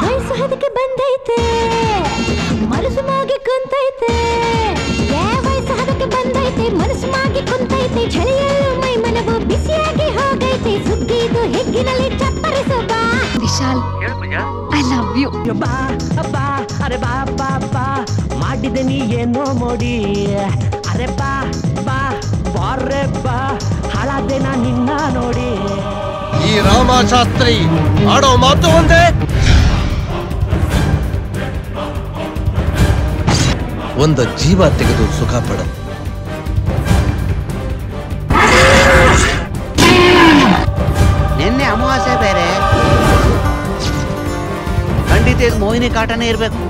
ವಯಸ್ಸು ಹದಕ್ಕೆ ಬಂದೈತೆ ಮನಸ್ಸು ಮಾಗಿ ಕುಂತೈತೆ ವಯಸ್ಸು ಹದಕ್ಕೆ ಬಂದೈತೆ ಮನಸ್ಸು ಮಾಗಿ ಕುಂತೈತೆ ಚಳಿಯಲ್ಲೂ ಮೈ ಮನವು ಬಿಸಿಯಾಗಿ ಹೋಗೈತೆ ಸುಗ್ಗಿದು ಹೆಗ್ಗಿನಲ್ಲಿ ಚಪ್ಪರಿಸೋ ಬಾ ವಿಶಾಲ್ ಐ ಲವ್ ಯು ಬಾ ಬಾ ಅರೆ ಬಾ ಬಾ ಬಾ ಮಾಡಿದೆ ನೀ ಏನೋ ಮೋಡಿ ಅರೆ ಬಾ ಬಾ ಬಾರೆ ಬಾ ಹಾಳಾದೆ ನಾ ನಿನ್ನ ನೋಡಿ ಈ ರಾಮಶಾಸ್ತ್ರಿ ಆಡೋ ಮಾತು ಒಂದೇ ಒಂದು ಜೀವ ತೆಗೆದು ಸುಖ ಪಡ ನಿನ್ನೆ ಅಮಾವಾಸ್ಯೆ ಬೇರೆ ಖಂಡಿತ ಇದು ಮೋಹಿನಿ ಕಾಟನೇ ಇರ್ಬೇಕು